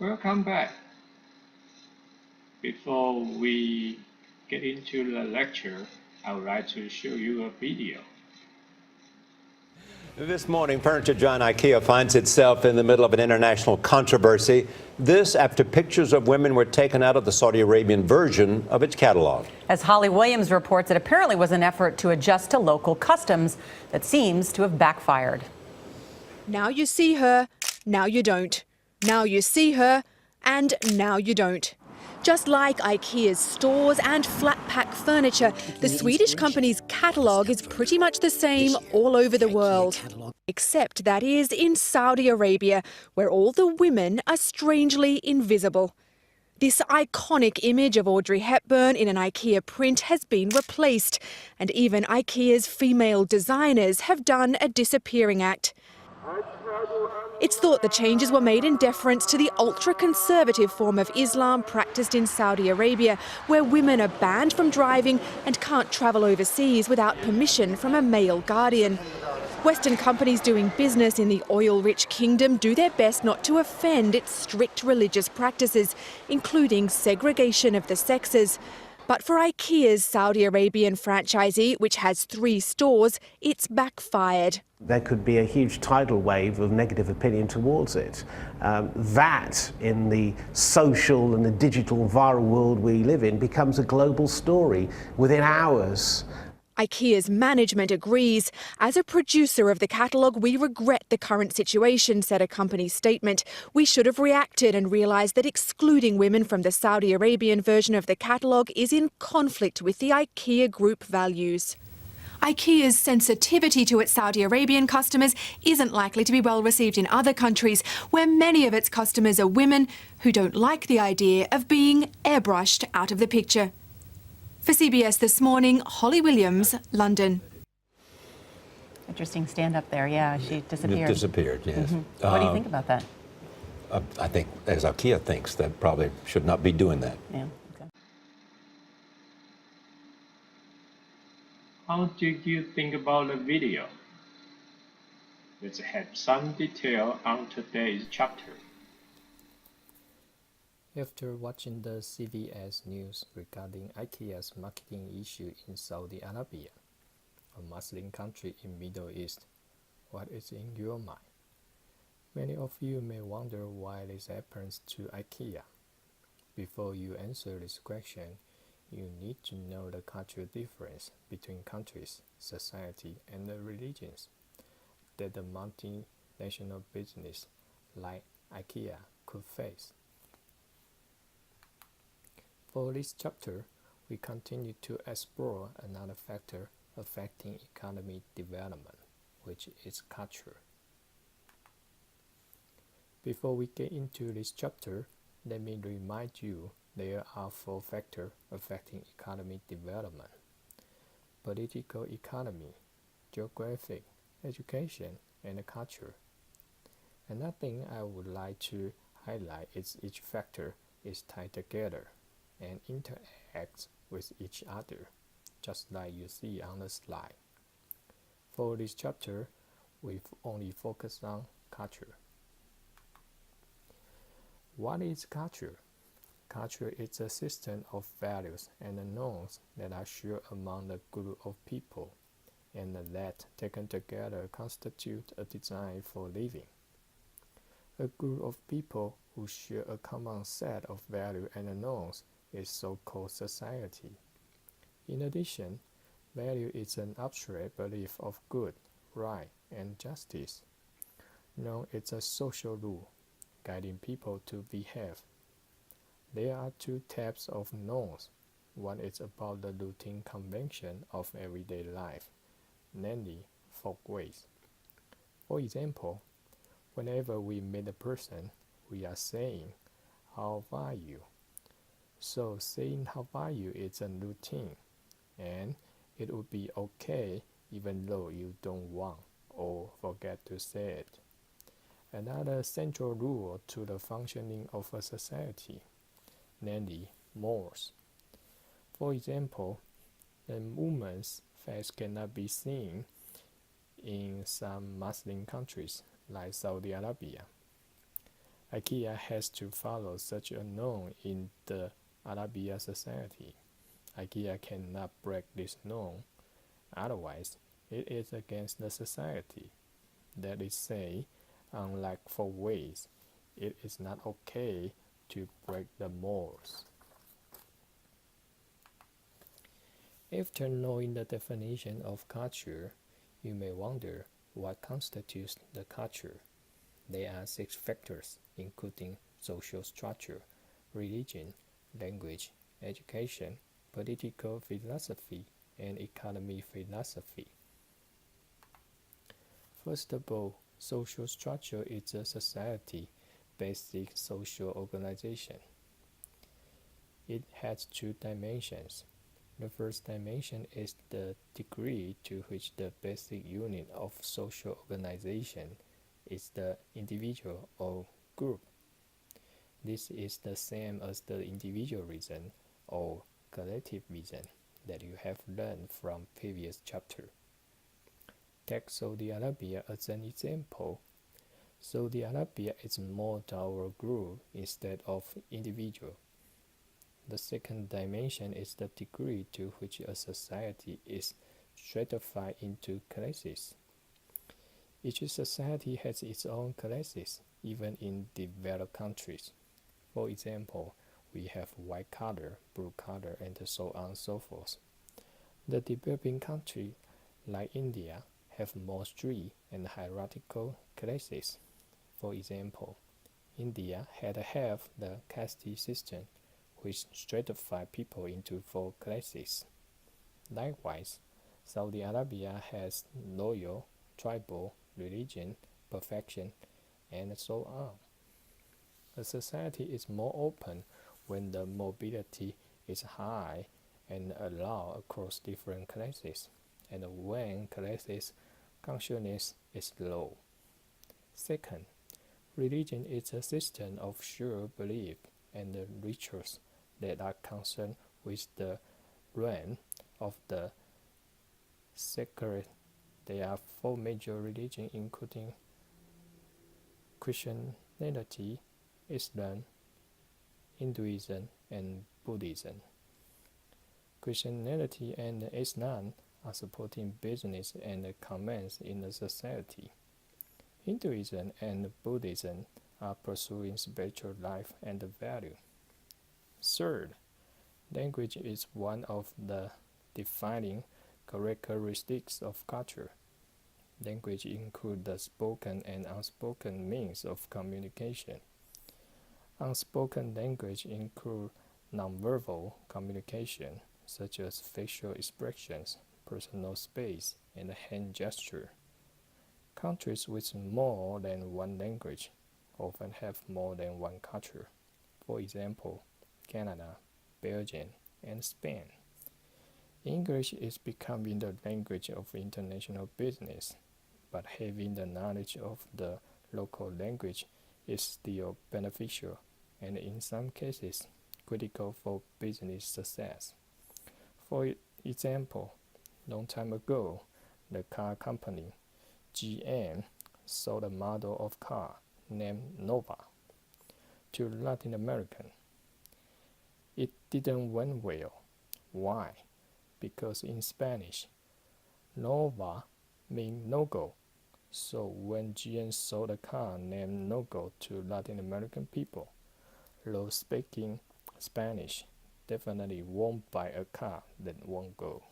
Welcome back. Before we get into the lecture, I would like to show you a video. This morning, furniture giant IKEA finds itself in the middle of an international controversy. This after pictures of women were taken out of the Saudi Arabian version of its catalog. As Holly Williams reports, it apparently was an effort to adjust to local customs that seems to have backfired. Now you see her, now you don't. Now you see her, and now you don't. Just like IKEA's stores and flat pack furniture, the Swedish company's catalogue is pretty much the same all over the world. Except that is in Saudi Arabia, where all the women are strangely invisible. This iconic image of Audrey Hepburn in an IKEA print has been replaced, and even IKEA's female designers have done a disappearing act. It's thought the changes were made in deference to the ultra-conservative form of Islam practiced in Saudi Arabia, where women are banned from driving and can't travel overseas without permission from a male guardian. Western companies doing business in the oil-rich kingdom do their best not to offend its strict religious practices, including segregation of the sexes. But for IKEA's Saudi Arabian franchisee, which has 3 stores, it's backfired. There could be a huge tidal wave of negative opinion towards it. That, in the social and the digital viral world we live in, becomes a global story within hours. IKEA's management agrees. As a producer of the catalogue, we regret the current situation, said a company statement. We should have reacted and realised that excluding women from the Saudi Arabian version of the catalogue is in conflict with the IKEA group values. IKEA's sensitivity to its Saudi Arabian customers isn't likely to be well received in other countries, where many of its customers are women who don't like the idea of being airbrushed out of the picture. For CBS This Morning, Holly Williams, London. Interesting stand up there. Yeah, she disappeared. Disappeared, yes. What do you think about that? I think, as IKEA thinks, that probably should not be doing that. Yeah. Okay. How did you think about the video? Let's have some detail on today's chapter. After watching the CBS news regarding IKEA's marketing issue in Saudi Arabia, a Muslim country in Middle East, what is in your mind? Many of you may wonder why this happens to IKEA. Before you answer this question, you need to know the cultural difference between countries, society, and the religions that the multinational business like IKEA could face. For this chapter, we continue to explore another factor affecting economic development, which is culture. Before we get into this chapter, let me remind you there are 4 factors affecting economic development: political economy, geographic, education, and culture. Another thing I would like to highlight is each factor is tied together and interacts with each other, just like you see on the slide. For this chapter, we've only focused on culture. What is culture? Culture is a system of values and norms that are shared among a group of people, and that, taken together, constitute a design for living. A group of people who share a common set of values and norms is so-called society. In addition, value is an abstract belief of good, right, and justice. Known as a social rule, guiding people to behave. There are 2 types of norms. One is about the routine convention of everyday life, namely folkways. For example, whenever we meet a person, we are saying, "How are you?" So saying "How are you" is a routine, and it would be okay even though you don't want or forget to say it. Another central rule to the functioning of a society, namely morals. For example, a woman's face cannot be seen in some Muslim countries like Saudi Arabia. IKEA has to follow such a norm in the Arabia society. IKEA cannot break this norm, otherwise it is against the society. That is say, unlike for ways, it is not okay to break the morals. After knowing the definition of culture, you may wonder what constitutes the culture. There are 6 factors, including social structure, religion, language, education, political philosophy, and economic philosophy. First of all, social structure is a society basic social organization. It has 2 dimensions. The first dimension is the degree to which the basic unit of social organization is the individual or group. This is the same as the individualism or collectivism that you have learned from previous chapter. Take Saudi Arabia as an example. Saudi Arabia is more toward group instead of individual. The second dimension is the degree to which a society is stratified into classes. Each society has its own classes, even in developed countries. For example, we have white collar, blue collar, and so on and so forth. The developing countries, like India, have more strict and hierarchical classes. For example, India had the caste system, which stratified people into 4 classes. Likewise, Saudi Arabia has loyal, tribal, religion, perfection, and so on. A society is more open when the mobility is high and allowed across different classes, and when classes consciousness is low. Second, religion is a system of sure belief and rituals that are concerned with the realm of the sacred. There are 4 major religions, including Christianity, Islam, Hinduism, and Buddhism. Christianity and Islam are supporting business and commerce in the society. Hinduism and Buddhism are pursuing spiritual life and value. Third, language is one of the defining characteristics of culture. Language includes the spoken and unspoken means of communication. Unspoken language includes nonverbal communication, such as facial expressions, personal space, and hand gesture. Countries with more than one language often have more than one culture. For example, Canada, Belgium, and Spain. English is becoming the language of international business, but having the knowledge of the local language is still beneficial and in some cases critical for business success. For example, long time ago, the car company GM sold a model of car named Nova to Latin American. It didn't went well. Why? Because in Spanish, Nova means no-go. So when GM sold a car named No-Go to Latin American people, those speaking Spanish definitely won't buy a car that won't go.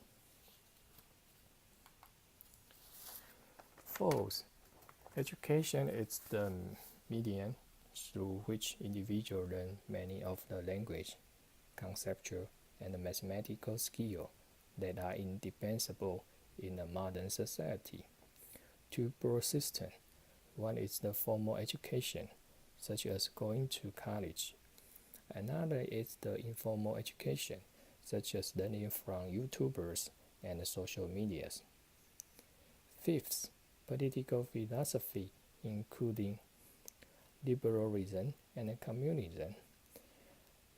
Fourth, education is the medium through which individuals learn many of the language, conceptual, and mathematical skills that are indispensable in a modern society. 2 broad systems. One is the formal education, such as going to college. Another is the informal education, such as learning from YouTubers and social medias. Fifth, political philosophy, including liberalism and communism.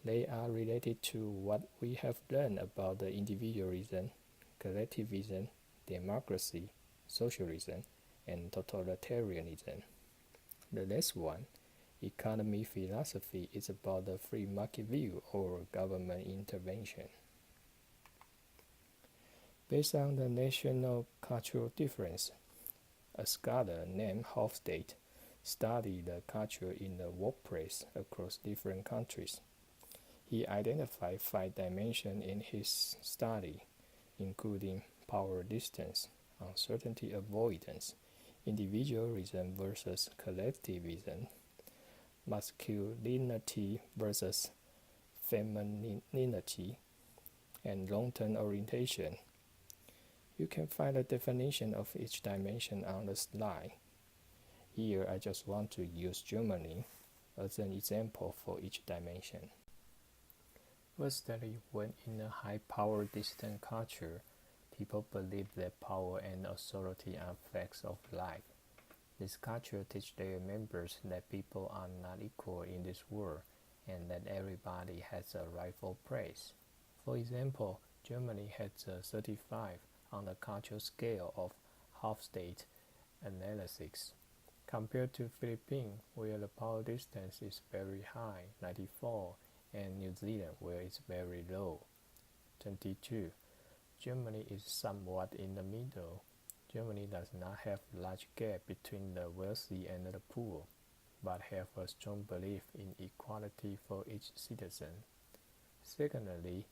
They are related to what we have learned about the individualism, collectivism, democracy, socialism, and totalitarianism. The last one economy philosophy is about the free market view or government intervention. Based on the national cultural difference, a scholar named Hofstede studied the culture in the workplace across different countries. He identified 5 dimensions in his study, including power distance, uncertainty avoidance, individualism versus collectivism, masculinity versus femininity, and long-term orientation. You can find a definition of each dimension on the slide. Here I just want to use Germany as an example for each dimension. Firstly, when in a high power distant culture, people believe that power and authority are facts of life. This culture teaches their members that people are not equal in this world and that everybody has a rightful place. For example, Germany has a 35 on the cultural scale of Hofstede analysis, compared to Philippines, where the power distance is very high, 94, and New Zealand, where it's very low, 22. Germany is somewhat in the middle. Germany does not have a large gap between the wealthy and the poor, but have a strong belief in equality for each citizen. Secondly,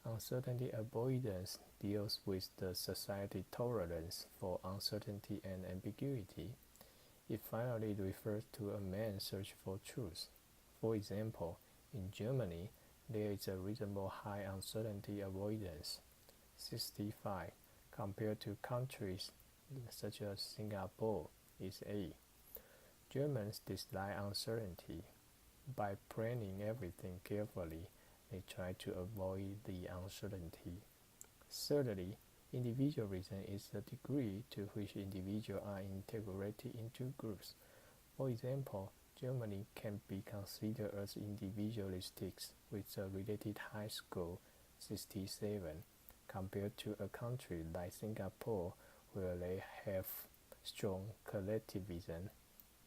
uncertainty avoidance deals with the society tolerance for uncertainty and ambiguity. It finally refers to a man's search for truth. For example, in Germany, there is a reasonable high uncertainty avoidance, 65, compared to countries such as Singapore is 8. Germans dislike uncertainty. By planning everything carefully, they try to avoid the uncertainty. Thirdly, individualism is the degree to which individuals are integrated into groups. For example, Germany can be considered as individualistic with a related high score, 67, compared to a country like Singapore where they have strong collectivism.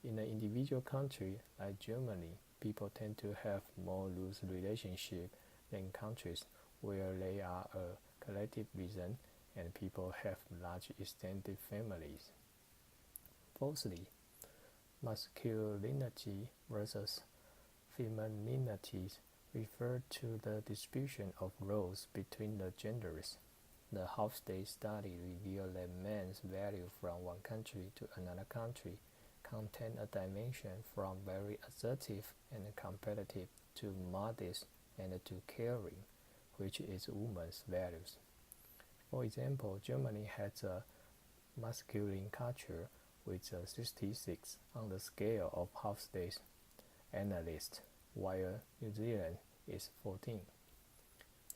In an individual country like Germany, people tend to have more loose relationships than countries where they are a collectivism and people have large extended families. Fourthly, masculinity versus femininity refer to the distribution of roles between the genders. The Hofstede study revealed that men's value from one country to another country contain a dimension from very assertive and competitive to modest and to caring, which is women's values. For example, Germany has a masculine culture with a 66 on the scale of Hofstede's analyst, while New Zealand is 14.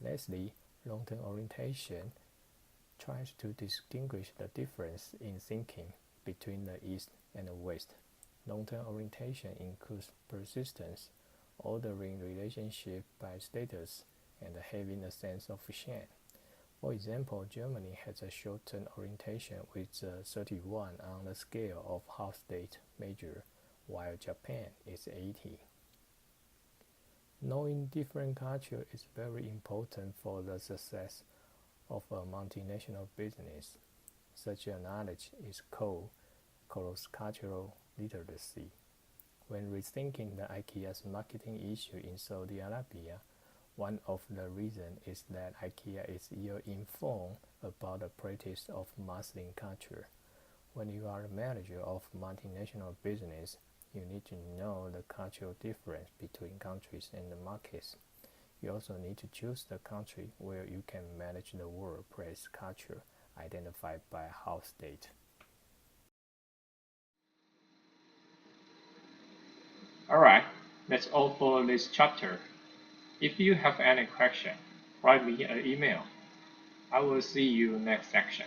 Lastly, long-term orientation tries to distinguish the difference in thinking between the East and the West. Long-term orientation includes persistence, ordering relationship by status, and having a sense of shame. For example, Germany has a short-term orientation with 31 on the scale of Hofstede measure, while Japan is 80. Knowing different culture is very important for the success of a multinational business. Such a knowledge is called cross-cultural literacy. When rethinking the IKEA's marketing issue in Saudi Arabia, one of the reasons is that IKEA is ill-informed about the practice of Muslim culture. When you are a manager of multinational business, you need to know the cultural difference between countries and the markets. You also need to choose the country where you can manage the workplace culture identified by Hofstede. Alright, that's all for this chapter. If you have any question, write me an email. I will see you next section.